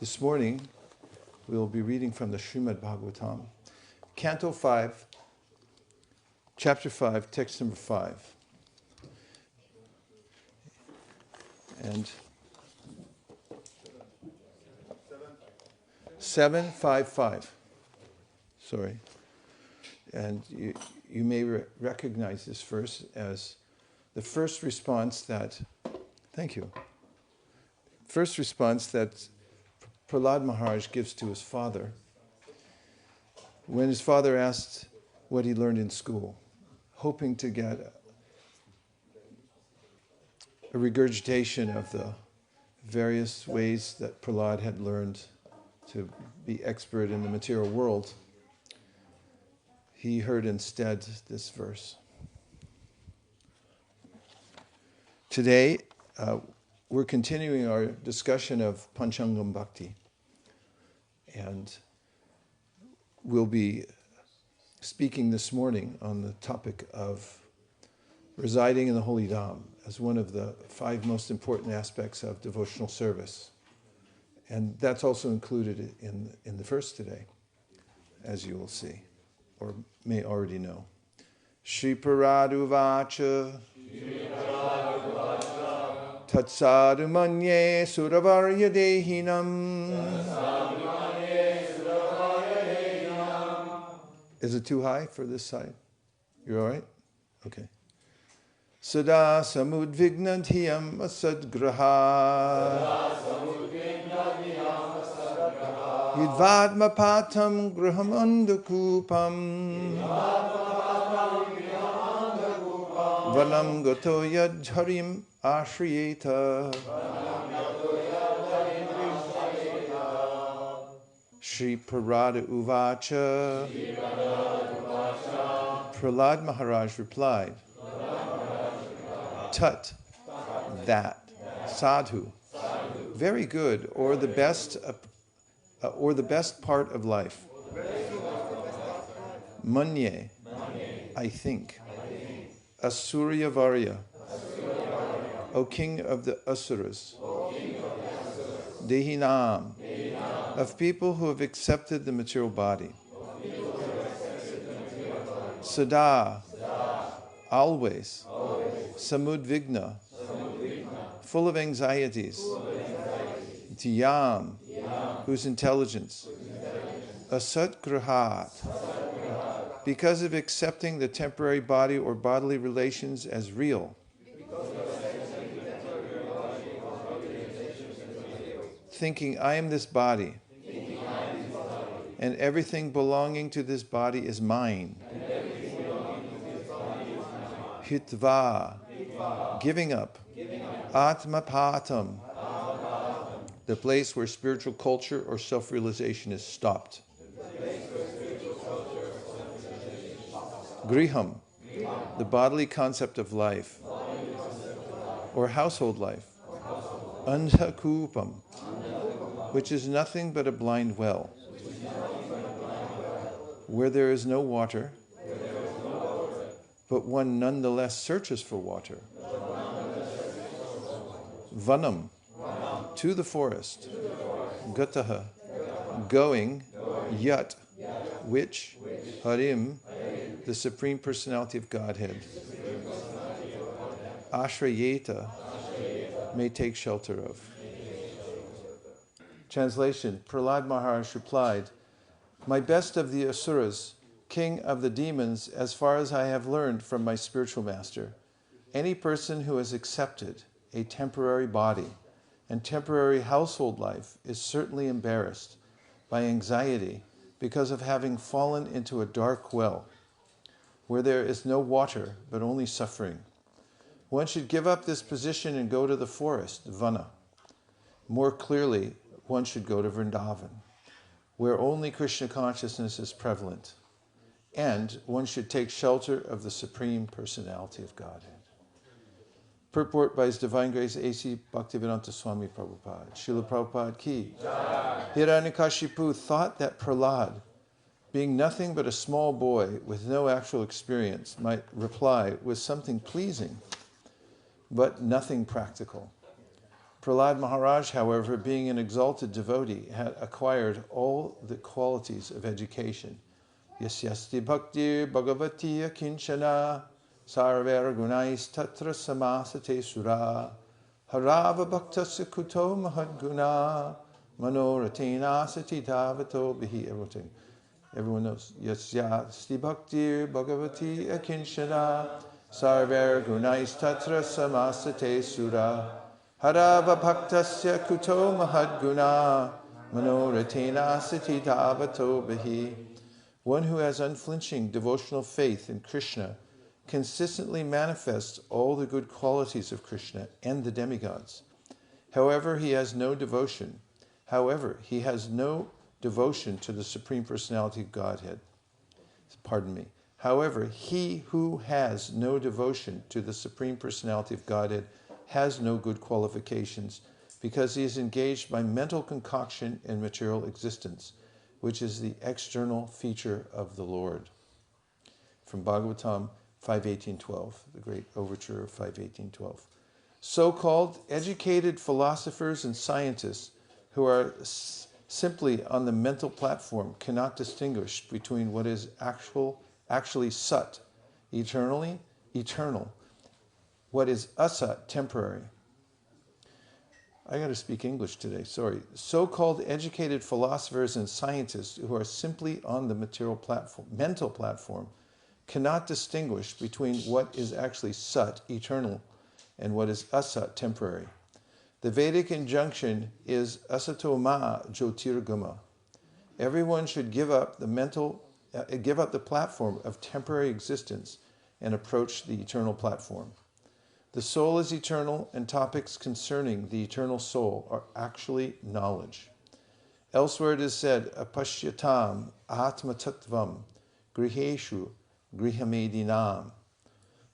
This morning, we will be reading from the Srimad Bhagavatam, Canto 5, Chapter 5, Text number 5. And 755. Sorry. And you may recognize this verse as the first response that, thank you, first response that Prahlāda Mahārāja gives to his father when his father asked what he learned in school, hoping to get a regurgitation of the various ways that Prahlāda had learned to be expert in the material world. He heard instead this verse. Today, we're continuing our discussion of Panchangam Bhakti, and we'll be speaking this morning on the topic of residing in the Holy Dhāma as one of the 5 most important aspects of devotional service. And that's also included in the verse today, as you will see, or may already know. Shri Prahlāda Vacha Tatsādu manye suravarya dehinam. Is it too high for this side? You're all right? Okay. Sada samudvignadhyam asadgraha yidvadma patam graham andakupam vanaṁ gato dharim āśrayeta. Shri Prahlāda Uvacha. Prahlāda Mahārāja replied, Tat, that, sadhu, very good, or the best part of life. Manye, I think. Asurya Varya, O king of the Asuras. Dehinam, of people who have accepted the material body. Sada, always. Samudvigna, full of anxieties. Dhyam, whose intelligence. Asatgrahat, because of accepting the temporary body or bodily relations as real. Thinking, I am this body, and everything belonging to this body is mine. Hitva, giving up. Atmapatam, the place where spiritual culture or self-realization is stopped. Griham, the bodily concept of life, or household life. Andhakupam, which is nothing but a blind well, where there is no water, but one nonetheless searches for water. Vanaṁ, to the forest. Gataha, going. Yat, which. Dharim, the Supreme Personality of Godhead. āśrayeta, may take shelter of. Translation. Prahlāda Mahārāja replied, my best of the Asuras, king of the demons, as far as I have learned from my spiritual master, any person who has accepted a temporary body and temporary household life is certainly embarrassed by anxiety because of having fallen into a dark well, where there is no water but only suffering. One should give up this position and go to the forest, vana. More clearly, one should go to Vṛndāvan, where only Krishna consciousness is prevalent, and one should take shelter of the Supreme Personality of Godhead. Purport by His Divine Grace A.C. Bhaktivedanta Swami Prabhupada. Srila Prabhupada ki. Hiranyakashipu thought that Prahlāda, being nothing but a small boy with no actual experience, might reply with something pleasing, but nothing practical. Prahlāda Mahārāja, however, being an exalted devotee, had acquired all the qualities of education. Yasyasti bhaktir bhagavati akinchana sarvera gunais tatra samasate sura harava bhaktasya kuto mahadguna manoratena sati dhavato bihi. Everyone knows. Yasyasti bhaktir bhagavati akinchana sarvera gunais tatra samasate sura harava bhaktasya kuto mahadguna manoratena sati dhavato bihi. One who has unflinching devotional faith in Krishna consistently manifests all the good qualities of Krishna and the demigods. However, he has no devotion to the Supreme Personality of Godhead. However, he who has no devotion to the Supreme Personality of Godhead has no good qualifications, because he is engaged by mental concoction and material existence, which is the external feature of the Lord. From Bhagavatam 5.18.12, the great overture of 5.18.12. So-called educated philosophers and scientists who are simply on the mental platform cannot distinguish between what is actually sat, eternal, what is asat, temporary. I got to speak English today, sorry. So-called educated philosophers and scientists who are simply on the mental platform, cannot distinguish between what is actually sat, eternal, and what is asat, temporary. The Vedic injunction is asato ma jyotirgama. Everyone should give up the platform of temporary existence and approach the eternal platform. The soul is eternal, and topics concerning the eternal soul are actually knowledge. Elsewhere it is said, apashyatam atmatattvam griheshu grihamedinam.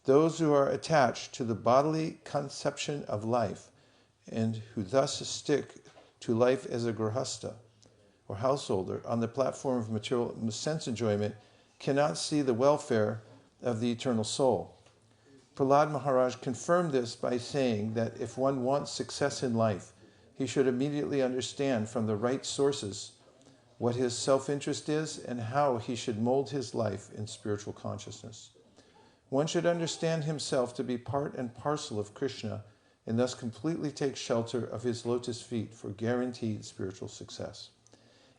Those who are attached to the bodily conception of life and who thus stick to life as a grihasta or householder on the platform of material sense enjoyment cannot see the welfare of the eternal soul. Prahlāda Mahārāja confirmed this by saying that if one wants success in life, he should immediately understand from the right sources what his self-interest is and how he should mold his life in spiritual consciousness. One should understand himself to be part and parcel of Krishna and thus completely take shelter of his lotus feet for guaranteed spiritual success.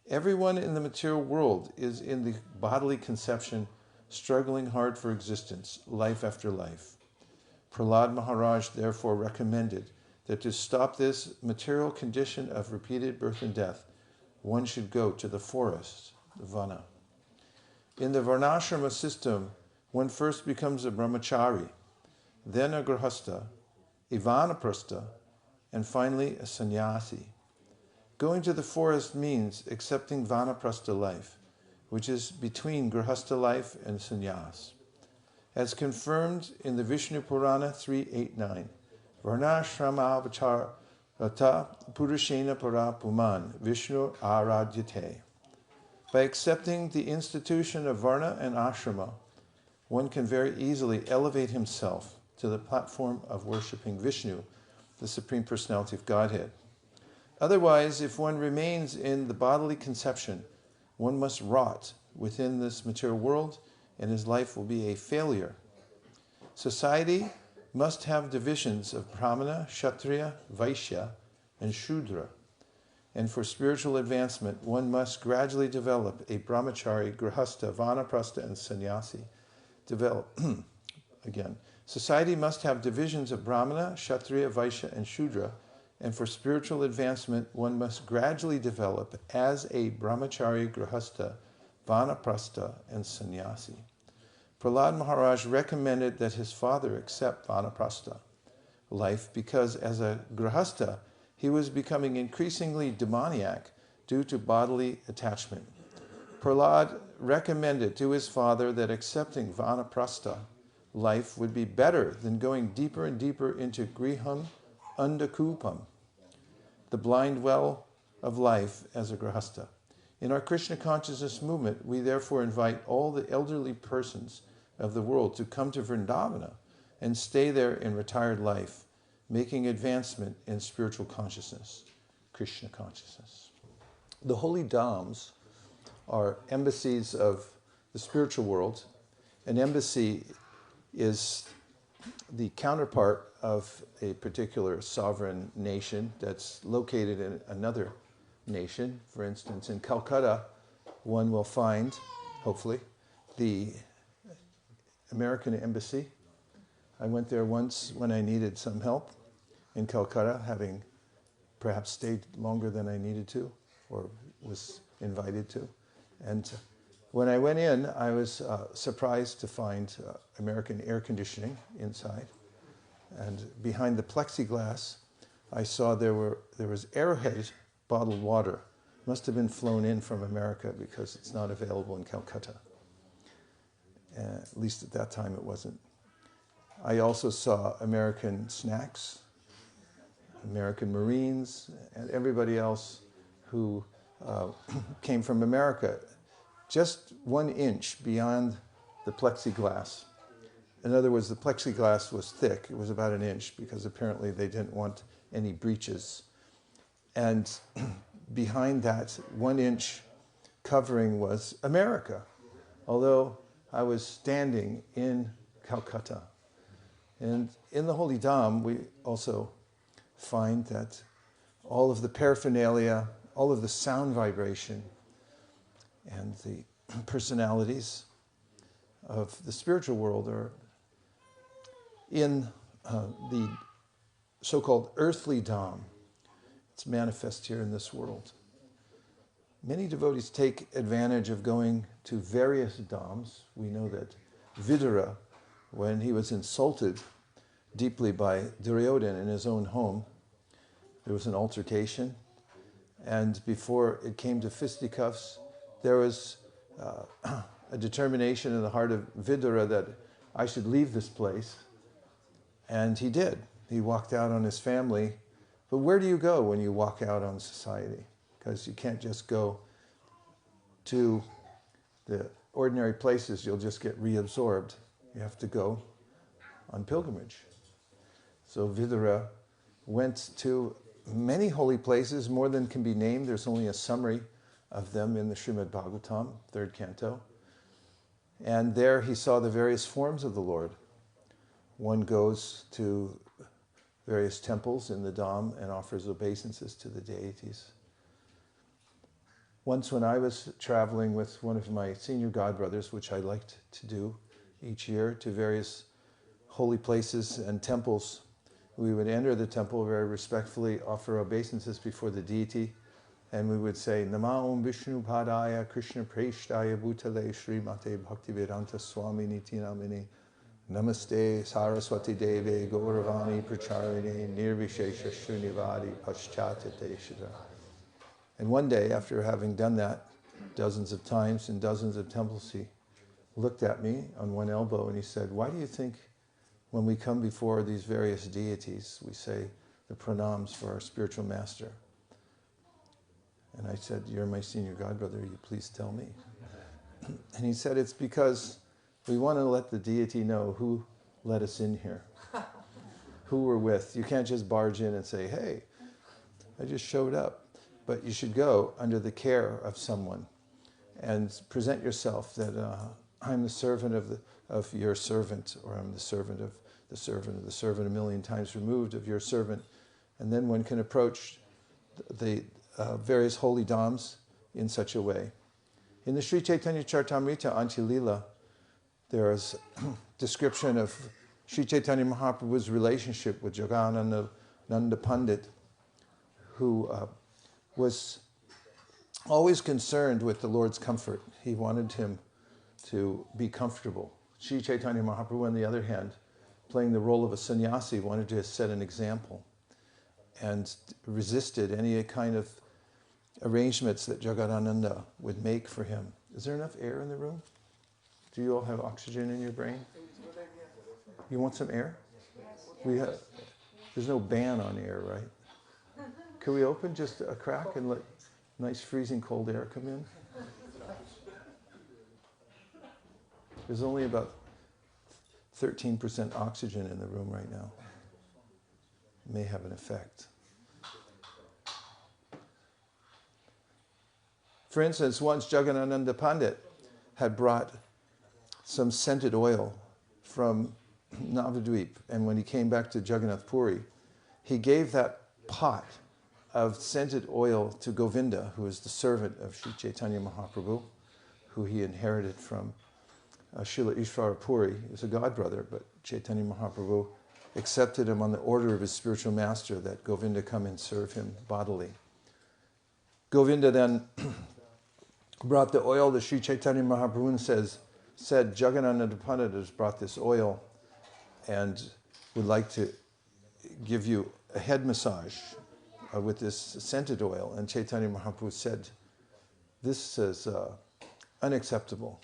Everyone in the material world is in the bodily conception, struggling hard for existence, life after life. Prahlāda Mahārāja therefore recommended that to stop this material condition of repeated birth and death, one should go to the forest, the vana. In the varnashrama system, one first becomes a brahmachari, then a grihasta, a vanaprastha, and finally a sannyasi. Going to the forest means accepting vanaprastha life, which is between grihasta life and sannyas. As confirmed in the Vishnu Purana 3.8.9, Varnashrama avacharata purushena para puman Vishnu aradyate. By accepting the institution of Varna and Ashrama, one can very easily elevate himself to the platform of worshipping Vishnu, the Supreme Personality of Godhead. Otherwise, if one remains in the bodily conception, one must rot within this material world, and his life will be a failure. Society must have divisions of Brahmana, Kshatriya, Vaishya, and Shudra. And for spiritual advancement, one must gradually develop a brahmachari, grihasta, vanaprastha, and sannyasi. Society must have divisions of Brahmana, Kshatriya, Vaishya, and Shudra, and for spiritual advancement, one must gradually develop as a brahmachari, grihasta, vanaprastha, and sannyasi. Prahlāda Mahārāja recommended that his father accept vanaprastha life because as a grihasta, he was becoming increasingly demoniac due to bodily attachment. Prahlāda recommended to his father that accepting vanaprastha life would be better than going deeper and deeper into griham andakupam, the blind well of life as a grihasta. In our Krishna consciousness movement, we therefore invite all the elderly persons of the world to come to Vṛndāvana and stay there in retired life, making advancement in spiritual consciousness, Krishna consciousness. The holy Dhāmas are embassies of the spiritual world. An embassy is the counterpart of a particular sovereign nation that's located in another nation. For instance, in Calcutta, one will find, hopefully, the American embassy. I went there once when I needed some help in Calcutta, having perhaps stayed longer than I needed to or was invited to. And when I went in, I was surprised to find American air conditioning inside. And behind the plexiglass, I saw there was Arrowhead bottled water. Must have been flown in from America because it's not available in Calcutta. At least at that time it wasn't. I also saw American snacks, American Marines, and everybody else who came from America, just 1 inch beyond the plexiglass. In other words, the plexiglass was thick. It was about 1 inch because apparently they didn't want any breaches. And behind that 1 inch covering was America, although I was standing in Calcutta. And in the Holy Dhāma, we also find that all of the paraphernalia, all of the sound vibration, and the personalities of the spiritual world are in the so-called earthly Dhāma. It's manifest here in this world. Many devotees take advantage of going to various Dhāmas. We know that Vidura, when he was insulted deeply by Duryodhana in his own home, there was an altercation, and before it came to fisticuffs, there was a determination in the heart of Vidura that I should leave this place, and he did. He walked out on his family. But where do you go when you walk out on society? Because you can't just go to the ordinary places, you'll just get reabsorbed. You have to go on pilgrimage. So Vidura went to many holy places, more than can be named. There's only a summary of them in the Srimad Bhagavatam, 3rd canto. And there he saw the various forms of the Lord. One goes to various temples in the Dhāma and offers obeisances to the deities. Once when I was traveling with one of my senior godbrothers, which I liked to do each year, to various holy places and temples, we would enter the temple very respectfully, offer obeisances before the deity, and we would say, Nama Om Vishnu Padaya Krishna Preshtaya Bhutale Sri Mate Bhaktivedanta Swami Niti Namini Namaste Saraswati Deve Gauravani Pracharine Nirvishesha Shrunivadi Paschata Deshita. And one day, after having done that dozens of times in dozens of temples, he looked at me on one elbow and he said, why do you think when we come before these various deities, we say the pranams for our spiritual master? And I said, you're my senior godbrother, you please tell me. And he said, it's because we want to let the deity know who let us in here, who we're with. You can't just barge in and say, hey, I just showed up. But you should go under the care of someone and present yourself that I'm the servant of your servant, or I'm the servant of the servant 1,000,000 times removed of your servant. And then one can approach the various holy Dhāmas in such a way. In the Sri Chaitanya Charitamrita Antilila, there is description of Sri Caitanya Mahāprabhu's relationship with Jagannatha Nanda Pandit, who was always concerned with the Lord's comfort. He wanted him to be comfortable. Sri Caitanya Mahāprabhu, on the other hand, playing the role of a sannyasi, wanted to set an example and resisted any kind of arrangements that Jagadananda would make for him. Is there enough air in the room? Do you all have oxygen in your brain? You want some air? There's no ban on air, right? Can we open just a crack and let nice freezing cold air come in? There's only about 13% oxygen in the room right now. may have an effect. For instance, once Jagannananda Pandit had brought some scented oil from Navadvip, and when he came back to Jagannath Puri, he gave that pot of scented oil to Govinda, who was the servant of Sri Caitanya Mahāprabhu, who he inherited from Srila Ishvara Puri. He was a godbrother, but Caitanya Mahāprabhu accepted him on the order of his spiritual master that Govinda come and serve him bodily. Govinda then brought the oil to Sri Caitanya Mahāprabhu and said, Jagannananda Pandit has brought this oil and would like to give you a head massage with this scented oil. And Caitanya Mahāprabhu said, this is unacceptable.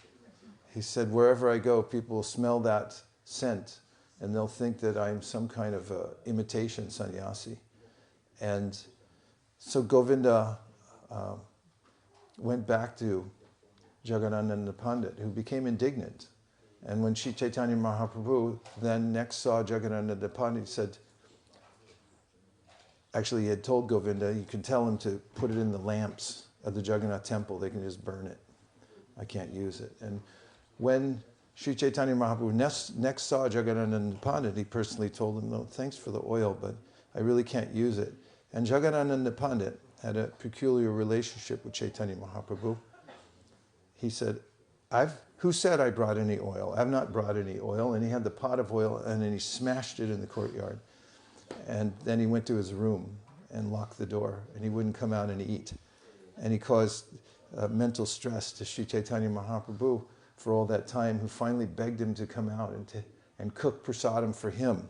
He said, wherever I go, people will smell that scent and they'll think that I'm some kind of imitation sannyasi. And so Govinda went back to Jagannananda Pandit, who became indignant. And when Sri Caitanya Mahāprabhu then next saw Jagannananda Pandit, he said, actually he had told Govinda, you can tell him to put it in the lamps of the Jagannath temple, they can just burn it. I can't use it. And when Sri Caitanya Mahāprabhu next saw Jagannananda Pandit, he personally told him, no, thanks for the oil, but I really can't use it. And Jagannananda Pandit had a peculiar relationship with Caitanya Mahāprabhu. He said, who said I brought any oil? I've not brought any oil. And he had the pot of oil and then he smashed it in the courtyard. And then he went to his room and locked the door and he wouldn't come out and eat. And he caused mental stress to Sri Caitanya Mahāprabhu for all that time, who finally begged him to come out and cook prasadam for him,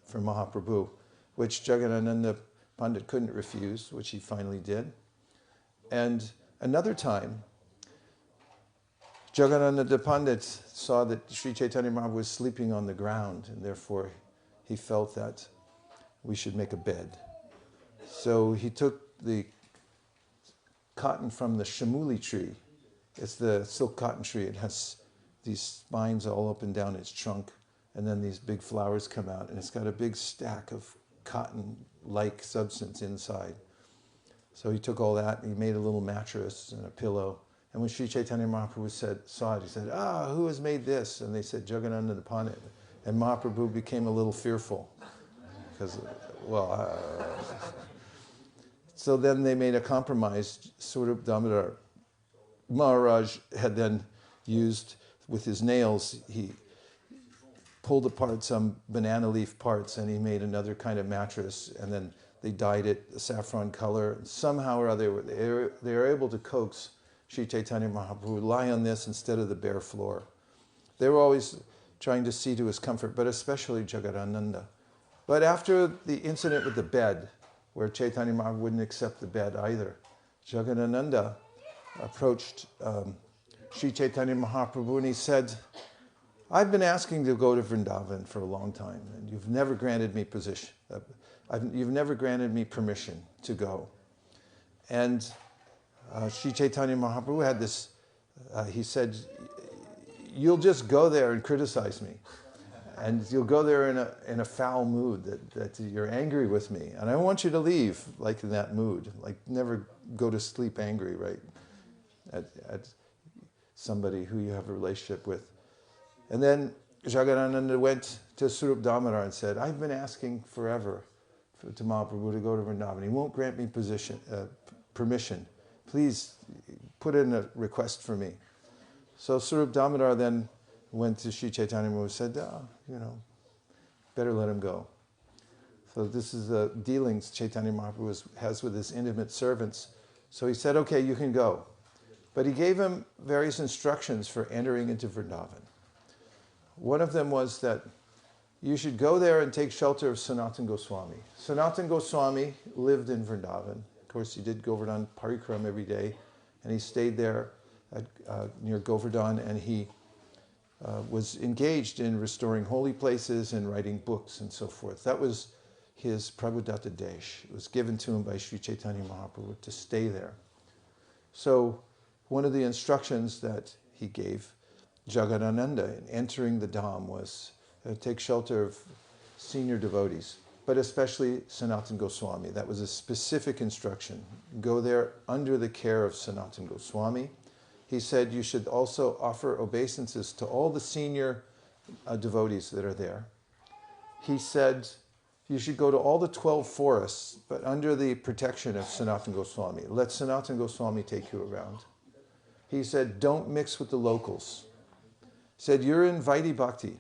for Mahaprabhu, which Jagannananda Pandit couldn't refuse, which he finally did. And another time, Jagannananda Pandit saw that Sri Caitanya Mahaprabhu was sleeping on the ground, and therefore he felt that we should make a bed. So he took the cotton from the shamuli tree. It's the silk cotton tree. It has these spines all up and down its trunk, and then these big flowers come out, and it's got a big stack of cotton-like substance inside. So he took all that, and he made a little mattress and a pillow. And when Sri Caitanya Mahāprabhu saw it, he said, who has made this? And they said, Jagannananda Pandit. And Mahaprabhu became a little fearful. Because, so then they made a compromise. Vṛndāvan Mahārāja had then used, with his nails, he pulled apart some banana leaf parts and he made another kind of mattress, and then they dyed it a saffron color. Somehow or other, they were able to coax Sri Caitanya Mahāprabhu lie on this instead of the bare floor. They were always trying to see to his comfort, but especially Jagannananda. But after the incident with the bed, where Caitanya Mahāprabhu wouldn't accept the bed either, Jagannananda approached Sri Caitanya Mahāprabhu and he said, I've been asking to go to Vṛndāvan for a long time, and you've never granted me you've never granted me permission to go. And Sri Caitanya Mahāprabhu had this, he said, you'll just go there and criticize me. And you'll go there in a foul mood, that you're angry with me. And I want you to leave, like in that mood. Like never go to sleep angry, right? At somebody who you have a relationship with. And then Jagannananda went to Swarup Damodar and said, I've been asking forever to Mahaprabhu to go to Vṛndāvan. He won't grant me permission. Please put in a request for me. So Swarup Damodar then went to Sri Caitanya Mahaprabhu and said, better let him go. So this is the dealings Caitanya Mahaprabhu has with his intimate servants. So he said, okay, you can go. But he gave him various instructions for entering into Vṛndāvan. One of them was that you should go there and take shelter of Sanatana Goswami. Sanatana Goswami lived in Vṛndāvan. Of course, he did Govardhan Parikram every day, and he stayed there near Govardhan, and he was engaged in restoring holy places and writing books and so forth. That was his Prabhudatta Desh. It was given to him by Sri Caitanya Mahāprabhu to stay there. So one of the instructions that he gave Jagannananda in entering the Dhāma was take shelter of senior devotees. but especially Sanatana Goswami. That was a specific instruction. Go there under the care of Sanatana Goswami. He said you should also offer obeisances to all the senior devotees that are there. He said you should go to all the 12 forests, but under the protection of Sanatana Goswami. Let Sanatana Goswami take you around. He said, don't mix with the locals. He said, you're in Vaidhi Bhakti.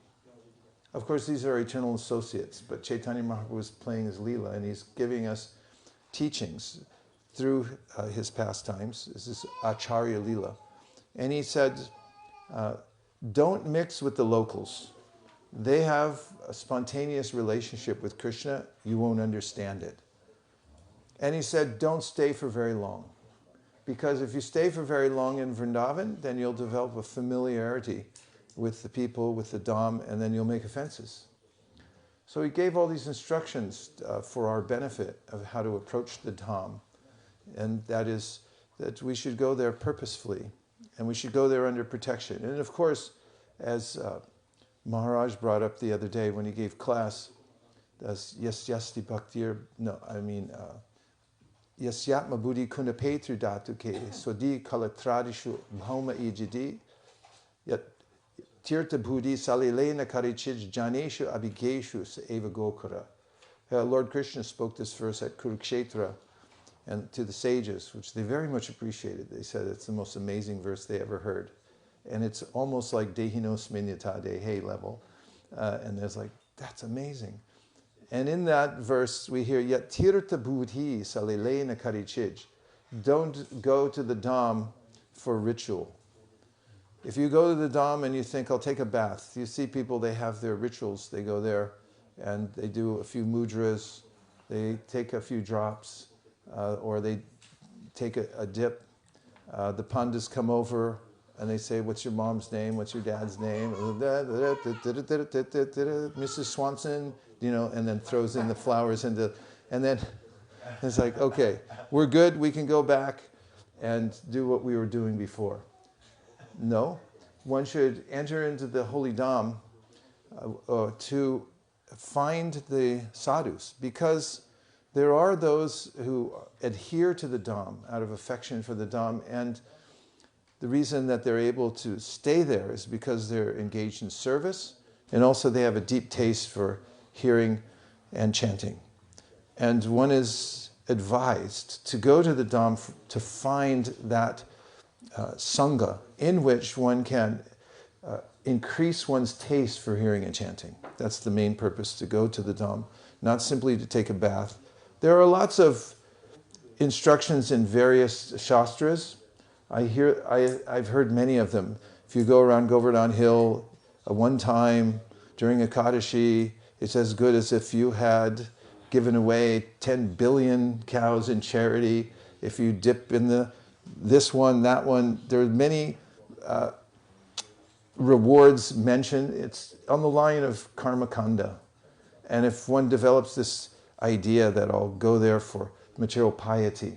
Of course, these are eternal associates, but Caitanya Mahāprabhu is playing his Leela, and he's giving us teachings through his pastimes. This is Acharya Leela. And he said, don't mix with the locals. They have a spontaneous relationship with Krishna. You won't understand it. And he said, don't stay for very long. Because if you stay for very long in Vṛndāvan, then you'll develop a familiarity with the people, with the Dhāma, and then you'll make offenses. So he gave all these instructions for our benefit of how to approach the Dhāma. And that is that we should go there purposefully, and we should go there under protection. And of course, as Maharaj brought up the other day when he gave class, yasyasti bhaktir, yasyatma buddhi kunapetru dhatuke, sodi kalatradishu bhauma ijidi, yat tirta buddhi salilena karichij janeshu abhigeshu sa eva gokara. Lord Krishna spoke this verse at Kurukshetra and to the sages, which they very much appreciated. They said it's the most amazing verse they ever heard. And it's almost like Dehinos Minyata Dehe level. And there's like, that's amazing. And in that verse, we hear, Yat tirta buddhi salilena karichij. Don't go to the Dhāma for ritual. If you go to the Dhāma and you think, I'll take a bath, you see people, they have their rituals. They go there and they do a few mudras, they take a few drops, or they take a dip. The pandas come over and they say, what's your mom's name? What's your dad's name? Mrs. Swanson, and then throws in the flowers and then it's like, okay, we're good. We can go back and do what we were doing before. No, one should enter into the holy Dhāma to find the sadhus, because there are those who adhere to the Dhāma out of affection for the Dhāma, and the reason that they're able to stay there is because they're engaged in service, and also they have a deep taste for hearing and chanting. And one is advised to go to the Dhāma to find that sangha in which one can increase one's taste for hearing and chanting. That's the main purpose, to go to the Dhāma, not simply to take a bath. There are lots of instructions in various shastras. I've heard many of them. If you go around Govardhan Hill one time during Ekadashi, it's as good as if you had given away 10 billion cows in charity. If you dip in this one, that one, there are many rewards mentioned. It's on the line of karma kanda. And if one develops this idea that I'll go there for material piety,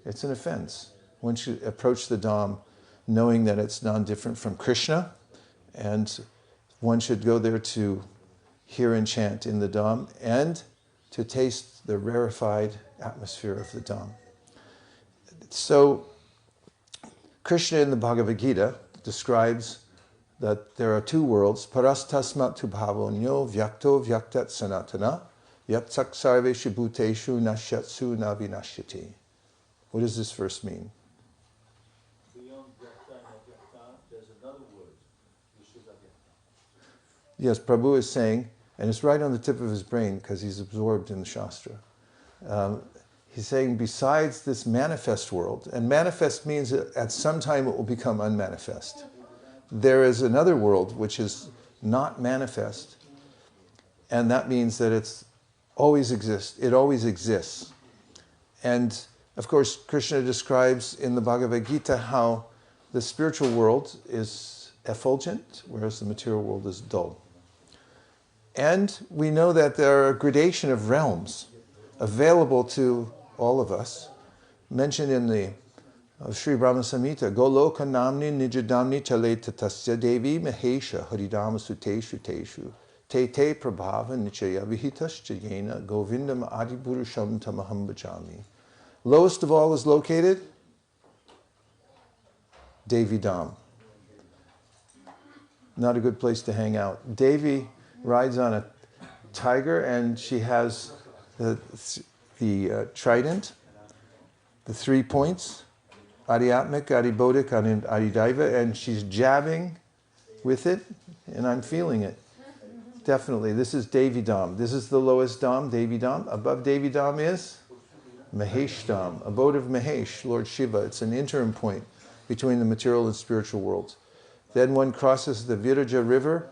it's an offense. One should approach the Dhāma knowing that it's non-different from Krishna, and one should go there to hear and chant in the Dhāma and to taste the rarefied atmosphere of the Dhāma. So Krishna in the Bhagavad Gita describes that there are two worlds, parastasmat tu bhavonyo vyakto vyaktat sanatana yatsak sarveshu bhuteshu nashyatsu na vinashyati. What does this verse mean? Yes, Prabhu is saying, and it's right on the tip of his brain because he's absorbed in the Shastra. He's saying besides this manifest world, and manifest means that at some time it will become unmanifest. There is another world which is not manifest, and that means that it always exists. And of course, Krishna describes in the Bhagavad Gita how the spiritual world is effulgent, whereas the material world is dull. And we know that there are a gradation of realms available to all of us, mentioned in the Sri Brahma Samhita, Goloka namni nijadamni chale tatasya devi mahesha haridama suteshu teshu te te prabhava nichaya vihitaschayena govindam adipurusham tamaham bhajami. Lowest of all is located Devi Dhāma. Not a good place to hang out. Devi rides on a tiger and she has the trident, the 3 points, Adhyatmik, Adhibodhik, and Adhidaiva, and she's jabbing with it, and I'm feeling it. Definitely. This is Devi Dhāma. This is the lowest Dhāma, Devi Dhāma. Above Devi Dhāma is Mahesh Dhāma, abode of Mahesh, Lord Shiva. It's an interim point between the material and spiritual worlds. Then one crosses the Viraja river,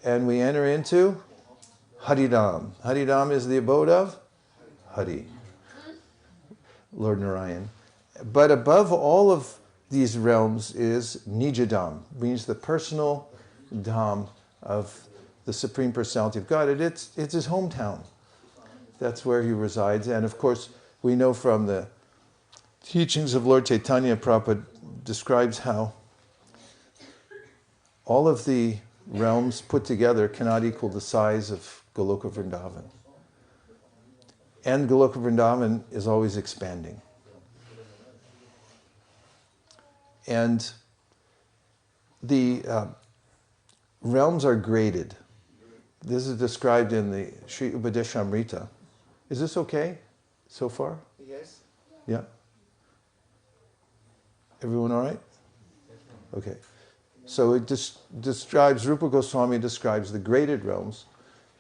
and we enter into Haridham. Haridham is the abode of Hari, Lord Narayan. But above all of these realms is Nijadham, means the personal Dham of the Supreme Personality of God. And it's his hometown. That's where he resides. And of course, we know from the teachings of Lord Caitanya, Prabhupada describes how all of the realms put together cannot equal the size of Goloka Vṛndāvan. And Goloka Vṛndāvan is always expanding. And the realms are graded. This is described in the Sri Upadeshamrita. Is this okay so far? Yes. Yeah? Everyone all right? Okay. So it describes, Rupa Goswami describes the graded realms.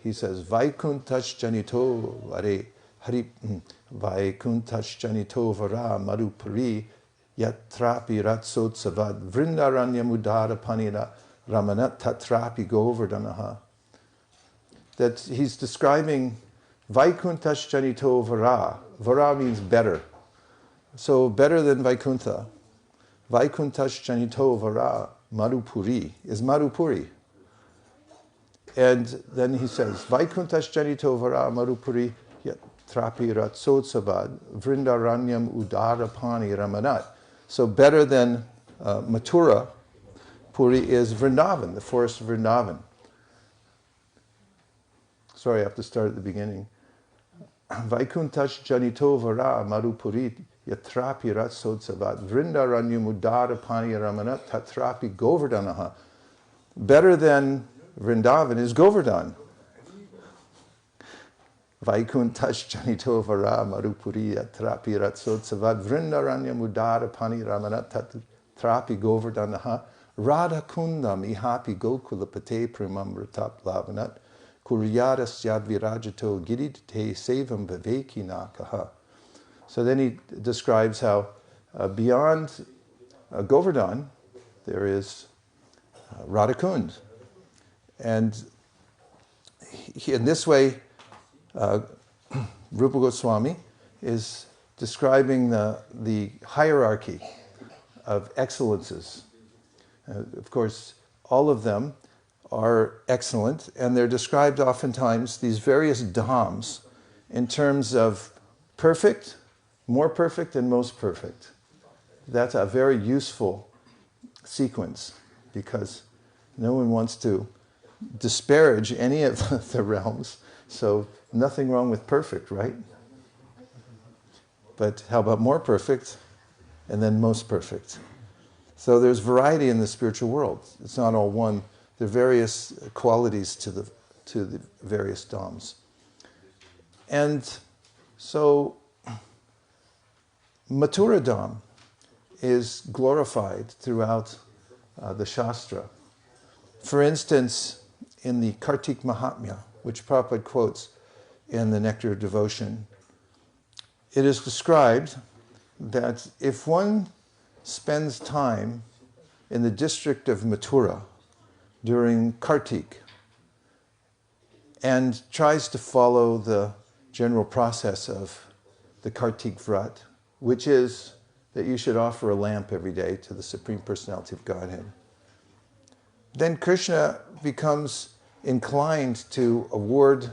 He says, Vaikuntash janito vare hari Vaikuntash janito vara marupari yatrapi ratsotsavad vrindaranya mudara panira ramanat tatrapi govardhanaha. That he's describing Vaikuntash janito vara. Vara means better. So better than Vaikuntha. Vaikuntash janito vara Madhupuri is Madhupuri. And then he says, Vaikuntash janito vara Madhupuri yatrapi ratsotsavad vrindaranyam udarapani ramanat. So better than Mathura, Puri is Vṛndāvan, the forest of Vṛndāvan. Sorry, I have to start at the beginning. Vaikuntash janito vara Madhupuri yatrapi ratsotsavat vrindaranyam udarapani ramanat tatrapi govardhanaha. Better than Vṛndāvan is Govardhan. Vaikuntash janito vara Madhupuri yatrapi ratsotsavat vrindaranyam udarapani ramanat tatrapi govardhanaha. Rādhā-kuṇḍa mihapi gokulapate primamritap lavanat kuryadas yadvirajato giridite sevam viveki nakaha. So then he describes how beyond Govardhan there is Rādhā-kuṇḍa. And in this way, Rupa Goswami is describing the hierarchy of excellences. Of course, all of them are excellent, and they're described oftentimes, these various dhams, in terms of perfect, more perfect, and most perfect. That's a very useful sequence, because no one wants to disparage any of the realms, so nothing wrong with perfect, right? But how about more perfect, and then most perfect? So there's variety in the spiritual world. It's not all one. There are various qualities to the various dhams. And so Mathura Dham is glorified throughout the Shastra. For instance, in the Kartik Mahatmya, which Prabhupada quotes in the Nectar of Devotion, it is described that if one spends time in the district of Mathura during Kartik and tries to follow the general process of the Kartik Vrat, which is that you should offer a lamp every day to the Supreme Personality of Godhead, then Kṛṣṇa becomes inclined to award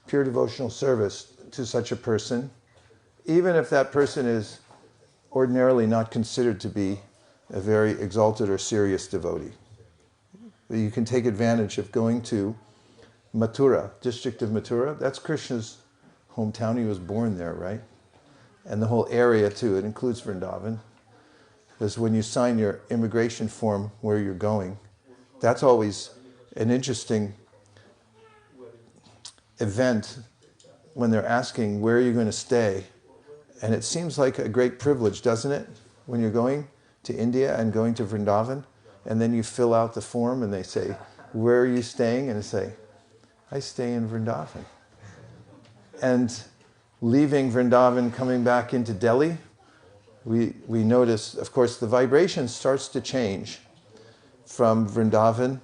pure devotional service to such a person, even if that person is ordinarily not considered to be a very exalted or serious devotee. You can take advantage of going to Mathura, district of Mathura. That's Krishna's hometown. He was born there, right? And the whole area too. It includes Vṛndāvan. Because when you sign your immigration form where you're going, that's always an interesting event when they're asking where you're going to stay. And it seems like a great privilege, doesn't it? When you're going to India and going to Vṛndāvan, and then you fill out the form and they say, where are you staying? And you say, I stay in Vṛndāvan. And leaving Vṛndāvan, coming back into Delhi, we notice, of course, the vibration starts to change from Vṛndāvan,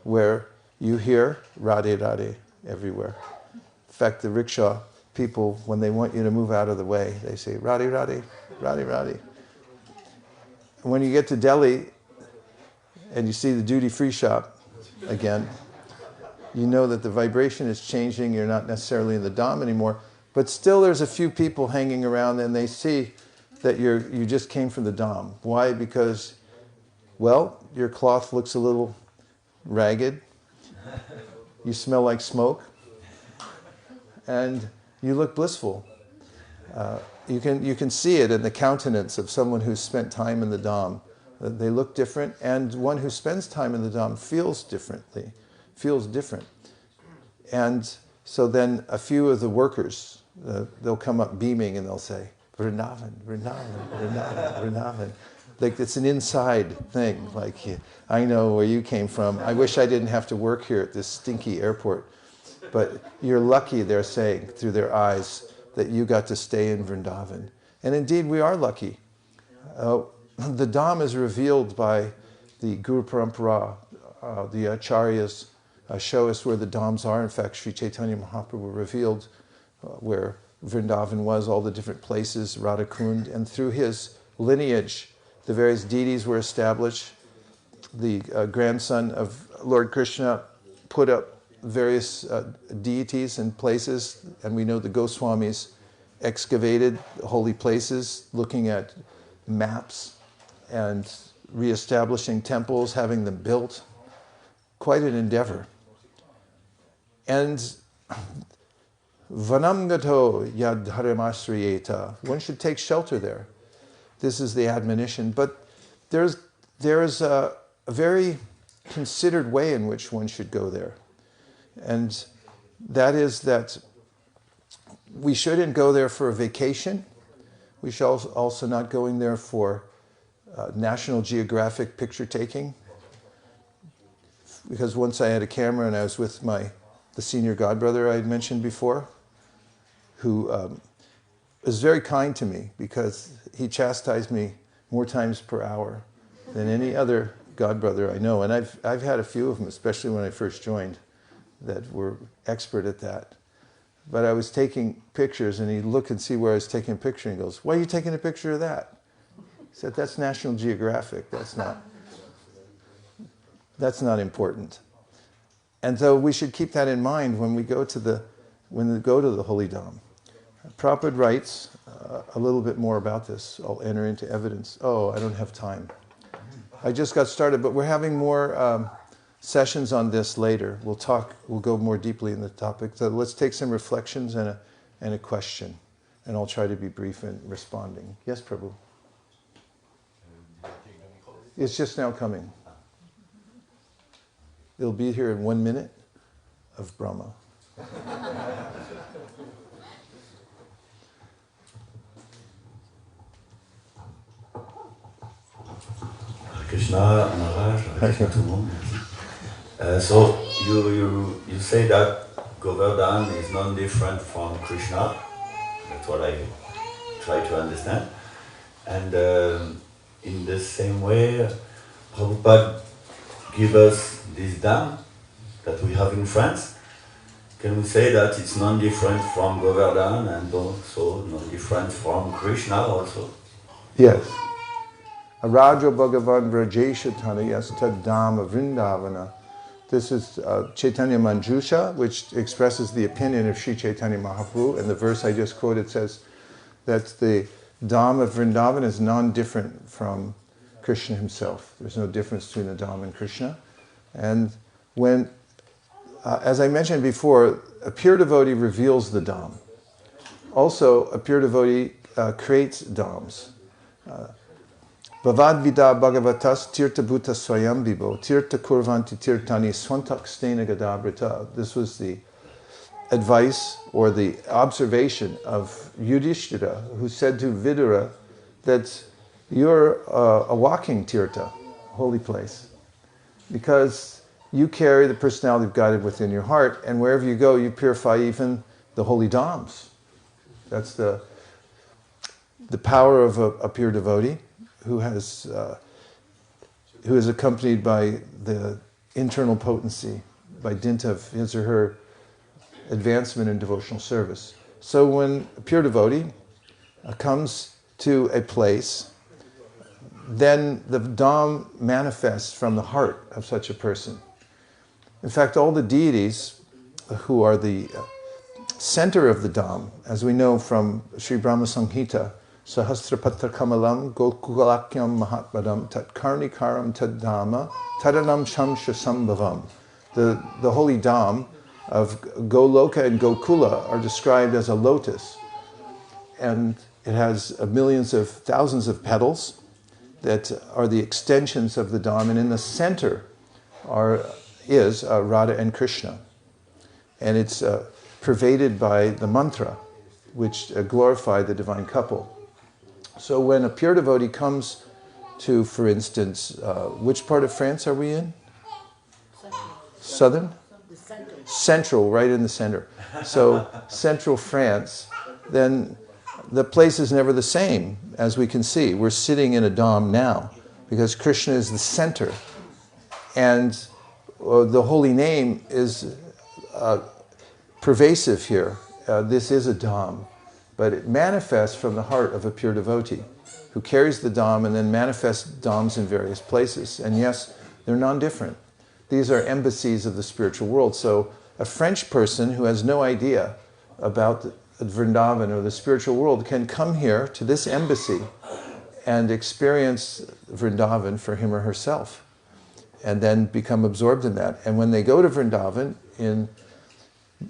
where you hear Rādhe Rādhe everywhere. In fact, the rickshaw people, when they want you to move out of the way, they say Rādhe Rādhe, Rādhe Rādhe. When you get to Delhi and you see the duty-free shop again, you know that the vibration is changing. You're not necessarily in the Dhāma anymore, but still there's a few people hanging around and they see that you just came from the Dhāma. Why? Because, well, your cloth looks a little ragged, you smell like smoke, and you look blissful. You can see it in the countenance of someone who's spent time in the Dhāma. They look different, and one who spends time in the Dhāma feels different. And so then a few of the workers, they'll come up beaming and they'll say, Vṛndāvan, Vṛndāvan, Vṛndāvan, Vṛndāvan. Like it's an inside thing, like, I know where you came from. I wish I didn't have to work here at this stinky airport. But you're lucky, they're saying, through their eyes, that you got to stay in Vṛndāvan. And indeed, we are lucky. The Dhāma is revealed by the Guru Parampara. The Acharyas show us where the Dhams are. In fact, Sri Caitanya Mahāprabhu revealed where Vṛndāvan was, all the different places, Rādhā-kuṇḍa. And through his lineage, the various deities were established. The grandson of Lord Kṛṣṇa put up various deities and places, and we know the Goswamis excavated holy places, looking at maps and re-establishing temples, having them built. Quite an endeavor. And vanaṁ gato yad dharim āśrayeta. One should take shelter there. This is the admonition. But there's a very considered way in which one should go there. And that is that we shouldn't go there for a vacation. We should also not go in there for National Geographic picture taking. Because once I had a camera and I was with the senior godbrother I had mentioned before, who was very kind to me because he chastised me more times per hour than any other godbrother I know. And I've had a few of them, especially when I first joined, that were expert at that. But I was taking pictures and he'd look and see where I was taking a picture and he goes, why are you taking a picture of that? He said, that's National Geographic, that's not important. And so we should keep that in mind when we go to the Holy Dhāma. Prabhupada writes a little bit more about this. I'll enter into evidence. Oh, I don't have time. I just got started, but we're having more sessions on this later. We'll go more deeply in the topic. So let's take some reflections and a question. And I'll try to be brief in responding. Yes, Prabhu? It's just now coming. It'll be here in 1 minute of Brahma. Kṛṣṇa, Maharaj, Krishna to whom? So you say that Govardhan is non-different from Krishna. That's what I try to understand. And in the same way, Prabhupada gives us this Dhāma that we have in France. Can we say that it's non-different from Govardhan and also non-different from Krishna also? Yes. Arajo Bhagavan Vṛndāvan yasta Dhāma Vṛndāvana. This is Caitanya Manjusha, which expresses the opinion of Sri Caitanya Mahāprabhu. And the verse I just quoted says that the Dhāma of Vṛndāvan is non-different from Krishna himself. There's no difference between the Dhāma and Krishna. And when as I mentioned before, a pure devotee reveals the Dhāma. Also, a pure devotee creates Dhāmas. Bhavad vida bhagavatas tirtha bhuta swayam vibo tirtha kurvanti tirtani swantak stena gadabrita. This was the advice or the observation of Yudhishthira, who said to Vidura that you're a walking tirtha, holy place, because you carry the personality of Godhead within your heart, and wherever you go, you purify even the holy Dhāmas. That's the power of a pure devotee who is accompanied by the internal potency, by dint of his or her advancement in devotional service. So when a pure devotee comes to a place, then the Dhāma manifests from the heart of such a person. In fact, all the deities who are the center of the Dhāma, as we know from Sri Brahma Samhita, Sahasrapatra Kamalam Gokulakyam Mahatmadam Tat Karnikaram Tad Dhāma Tadanam Shamsha Sambhavam. The holy Dhāma of Goloka and Gokula are described as a lotus, and it has millions of thousands of petals that are the extensions of the Dhāma, and in the center is Radha and Kṛṣṇa, and it's pervaded by the mantra, which glorify the divine couple. So when a pure devotee comes to, for instance, which part of France are we in? Southern? Central, right in the center. So central France, then the place is never the same, as we can see. We're sitting in a Dhāma now, because Krishna is the center. And the holy name is pervasive here. This is a Dhāma, but it manifests from the heart of a pure devotee who carries the Dhāma and then manifests Dhāmas in various places. And yes, they're non-different. These are embassies of the spiritual world. So a French person who has no idea about Vṛndāvan or the spiritual world can come here to this embassy and experience Vṛndāvan for him or herself, and then become absorbed in that. And when they go to Vṛndāvan in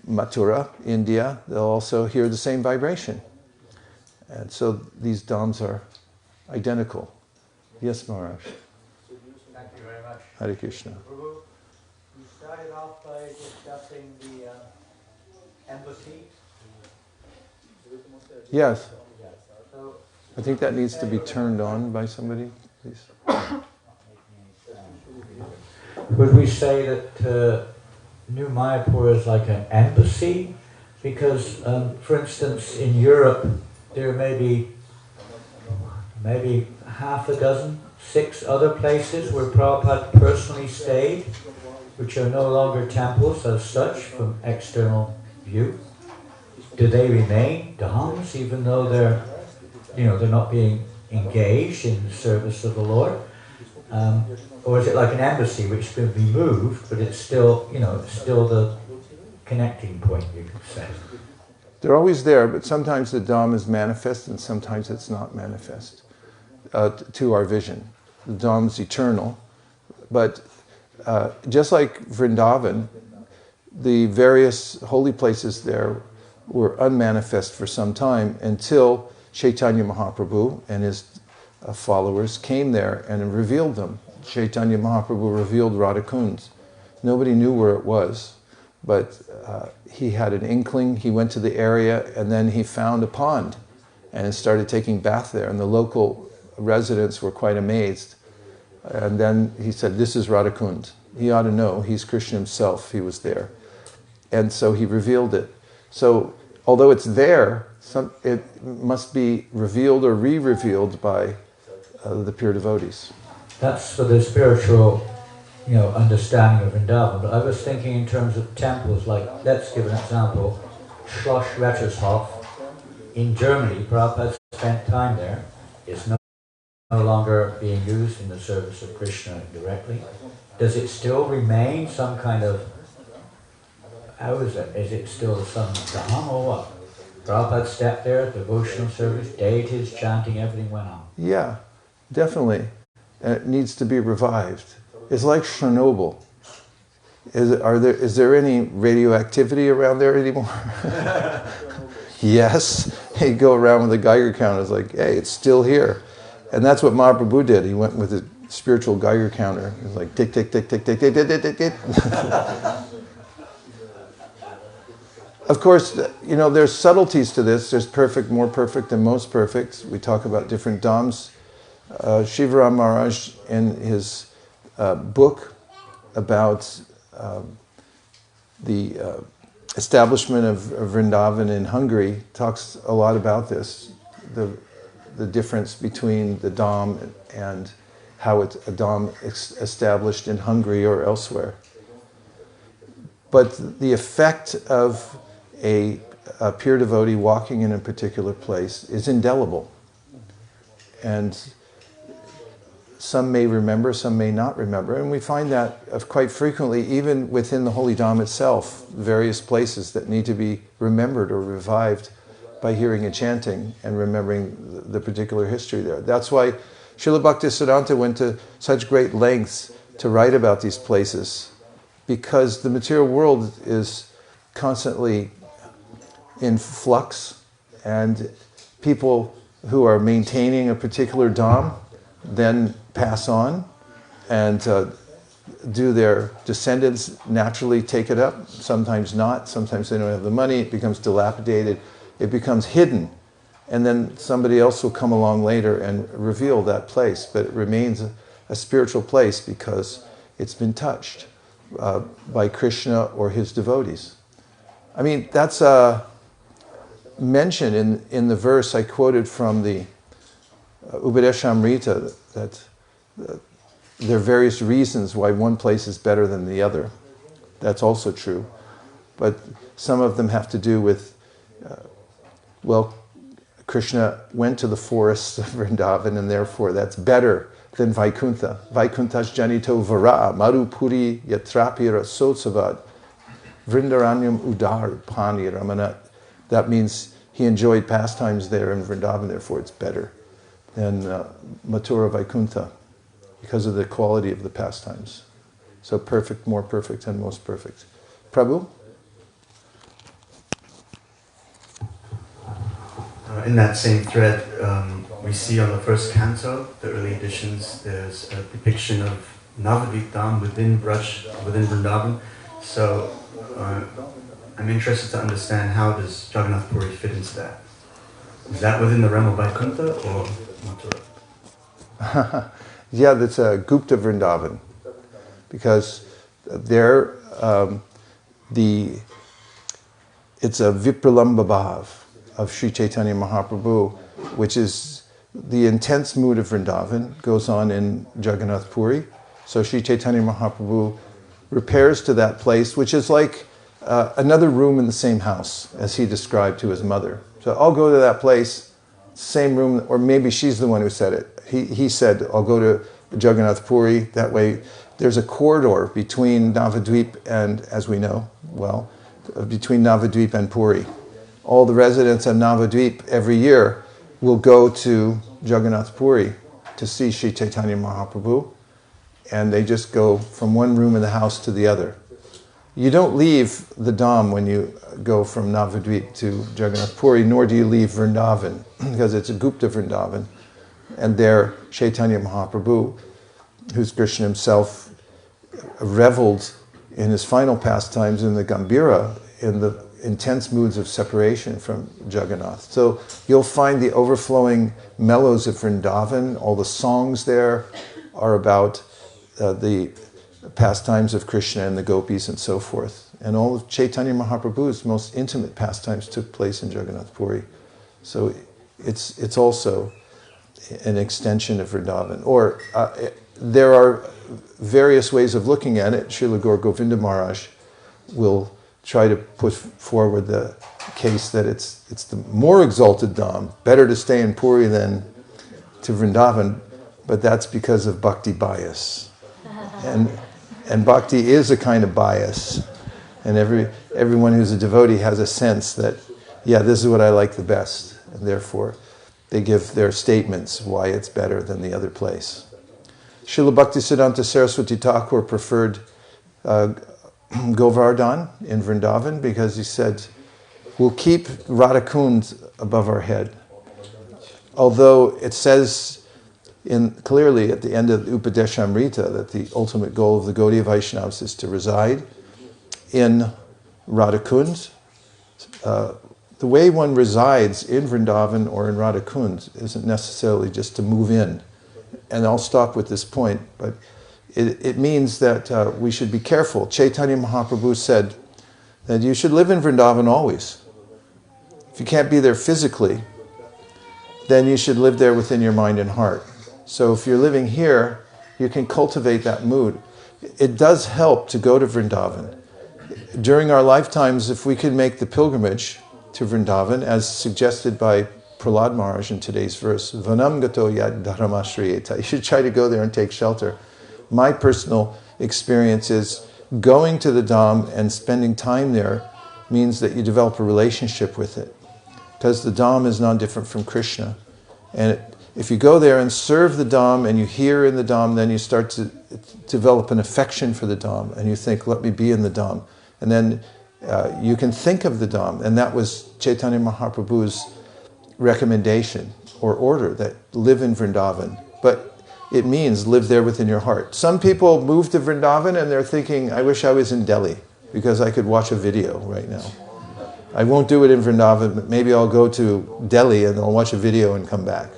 Mathura, India, they'll also hear the same vibration. And so these Dhāmas are identical. Yes, Maharaj. Thank you very much. Hare Krishna. Prabhu, you started off by discussing the embassy. Yes. So, I think that needs to be turned on by somebody, please. would we say that New Mayapur is like an embassy? Because, for instance, in Europe, there may be maybe half a dozen, 6 other places where Prabhupada personally stayed, which are no longer temples as such from external view. Do they remain Dhāmas even though they're not being engaged in the service of the Lord? Or is it like an embassy which can be moved, but it's still, still the connecting point, you could say? They're always there, but sometimes the Dhāma is manifest and sometimes it's not manifest to our vision. The Dhāma is eternal, but just like Vṛndāvan, the various holy places there were unmanifest for some time until Caitanya Mahāprabhu and his followers came there and revealed them. Caitanya Mahāprabhu revealed Rādhā-kuṇḍa. Nobody knew where it was, but he had an inkling. He went to the area and then he found a pond and started taking bath there, and the local residents were quite amazed. And then he said, this is Rādhā-kuṇḍa. He ought to know, he's Krishna himself, he was there. And so he revealed it. So although it's there, it must be revealed or re-revealed by the pure devotees. That's for the spiritual, understanding of Vṛndāvan. But I was thinking in terms of temples, like, let's give an example, Schloss Rettershof in Germany. Prabhupada spent time there. It's no longer being used in the service of Krishna directly. Does it still remain some kind of, how is it? Is it still some Dhāma or what? Prabhupada stepped there, devotional service, deities, chanting, everything went on. Yeah, definitely. And it needs to be revived. It's like Chernobyl. Is there any radioactivity around there anymore? Yes. He'd go around with a Geiger counter. It's like, hey, it's still here. And that's what Mahaprabhu did. He went with a spiritual Geiger counter. It was like tick, tick, tick, tick, tick, tick, tick, tick, tick, tick. Of course, there's subtleties to this. There's perfect, more perfect, and most perfect. We talk about different dhams. Shivaram Maharaj, in his book about the establishment of Vṛndāvan in Hungary, talks a lot about this, the difference between the dham and how it's a dham established in Hungary or elsewhere. But the effect of a pure devotee walking in a particular place is indelible. And some may remember, some may not remember. And we find that quite frequently, even within the Holy Dham itself, various places that need to be remembered or revived by hearing and chanting and remembering the particular history there. That's why Srila Bhaktisiddhanta went to such great lengths to write about these places, because the material world is constantly in flux, and people who are maintaining a particular dham then pass on, and do their descendants naturally take it up? Sometimes not. Sometimes they don't have the money. It becomes dilapidated. It becomes hidden. And then somebody else will come along later and reveal that place. But it remains a spiritual place because it's been touched by Kṛṣṇa or his devotees. I mean, that's mentioned in the verse I quoted from the Upadeshamrita, that there are various reasons why one place is better than the other. That's also true. But some of them have to do with, Kṛṣṇa went to the forests of Vṛndāvan, and therefore that's better than Vaikuṇḍha. Vaikuṇṭhas janito vara marupuri yatrapira sotsavad vrindaranyam udar pani ramanat. That means he enjoyed pastimes there in Vṛndāvan, therefore it's better than Mathura Vaikuṇṭha, because of the quality of the pastimes. So perfect, more perfect, and most perfect. Prabhu? In that same thread, we see on the first canto, the early editions, there's a depiction of Navadvip Dham within Vṛndāvan. So I'm interested to understand, how does Jagannath Puri fit into that? Is that within the realm of Vaikuṇṭha or Mathura? Yeah, that's a Gupta Vṛndāvan, because there it's a Vipralamba Bhav of Sri Caitanya Mahāprabhu, which is the intense mood of Vṛndāvan, goes on in Jagannath Puri. So Sri Caitanya Mahāprabhu repairs to that place, which is like another room in the same house, as he described to his mother. So I'll go to that place, same room, or maybe she's the one who said it. He said, I'll go to Jagannath Puri. That way there's a corridor between Navadvip and, as we know, between Navadvip and Puri. All the residents of Navadvip every year will go to Jagannath Puri to see Sri Caitanya Mahāprabhu, and they just go from one room in the house to the other. You don't leave the Dham when you go from Navadvip to Jagannath Puri, nor do you leave Vṛndāvan, because it's a Gupta Vṛndāvan. And there, Caitanya Mahāprabhu, who's Krishna himself, reveled in his final pastimes in the Gambhira, in the intense moods of separation from Jagannath. So you'll find the overflowing mellows of Vṛndāvan. All the songs there are about the pastimes of Krishna and the gopis and so forth. And all of Caitanya Mahaprabhu's most intimate pastimes took place in Jagannath Puri. So it's also an extension of Vṛndāvan. Or there are various ways of looking at it. Srila Gaur Govinda Maharaj will try to put forward the case that it's the more exalted Dham, better to stay in Puri than to Vṛndāvan, but that's because of bhakti bias. And bhakti is a kind of bias. And everyone who's a devotee has a sense that, yeah, this is what I like the best. And therefore, they give their statements why it's better than the other place. Srila Bhaktisiddhanta Saraswati Thakur preferred Govardhan in Vṛndāvan because he said, we'll keep Rādhā-kuṇḍa above our head. Although it says clearly at the end of Upadeshamrita that the ultimate goal of the Gaudiya Vaishnavas is to reside in Rādhā-kuṇḍa. The way one resides in Vṛndāvan or in Rādhā-kuṇḍa isn't necessarily just to move in. And I'll stop with this point, but it means that we should be careful. Caitanya Mahāprabhu said that you should live in Vṛndāvan always. If you can't be there physically, then you should live there within your mind and heart. So if you're living here, you can cultivate that mood. It does help to go to Vṛndāvan. During our lifetimes, if we could make the pilgrimage to Vṛndāvan, as suggested by Prahlāda Mahārāja in today's verse, vanaṁ gato yad dharim āśrayeta. You should try to go there and take shelter. My personal experience is going to the Dhāma and spending time there means that you develop a relationship with it. Because the Dhāma is non-different from Krishna. And if you go there and serve the Dhāma and you hear in the Dhāma, then you start to develop an affection for the Dhāma. And you think, let me be in the Dhāma. And then you can think of the Dhāma. And that was Caitanya Mahāprabhu's recommendation or order, that live in Vṛndāvan. But it means live there within your heart. Some people move to Vṛndāvan and they're thinking, I wish I was in Delhi because I could watch a video right now. I won't do it in Vṛndāvan, but maybe I'll go to Delhi and I'll watch a video and come back.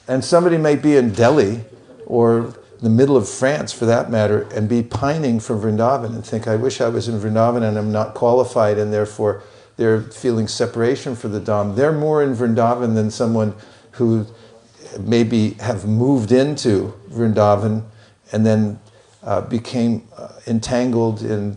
And somebody might be in Delhi or the middle of France for that matter and be pining for Vṛndāvan and think, I wish I was in Vṛndāvan and I'm not qualified, and therefore they're feeling separation for the Dhāma. They're more in Vṛndāvan than someone who maybe have moved into Vṛndāvan and then became entangled in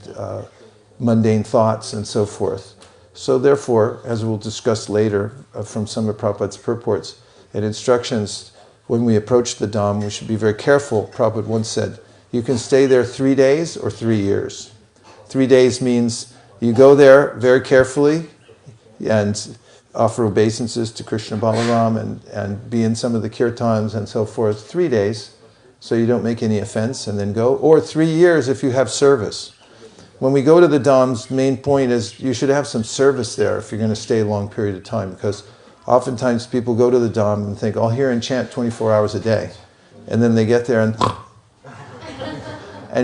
mundane thoughts and so forth. So therefore, as we'll discuss later from some of Prabhupada's purports and instructions, when we approach the Dhāma, we should be very careful. Prabhupada once said, you can stay there 3 days or 3 years. 3 days means you go there very carefully and offer obeisances to Krishna Balaram and be in some of the kirtans and so forth. 3 days, so you don't make any offense and then go. Or 3 years if you have service. When we go to the Dhāmas, the main point is you should have some service there if you're going to stay a long period of time, because oftentimes people go to the Dhāma and think, I'll hear and chant 24 hours a day. And then they get there and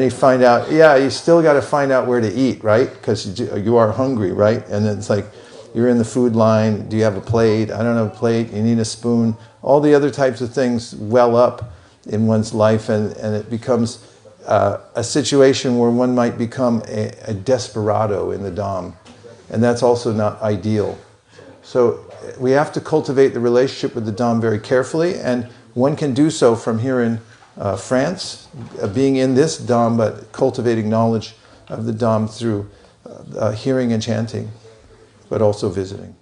you find out, yeah, you still got to find out where to eat, right? Because you are hungry, right? And then it's like, you're in the food line, do you have a plate? I don't have a plate, you need a spoon. All the other types of things well up in one's life, and it becomes a situation where one might become a desperado in the Dhāma. And that's also not ideal. So we have to cultivate the relationship with the Dhāma very carefully, and one can do so from here in France, being in this Dhāma, but cultivating knowledge of the Dhāma through hearing and chanting, but also visiting.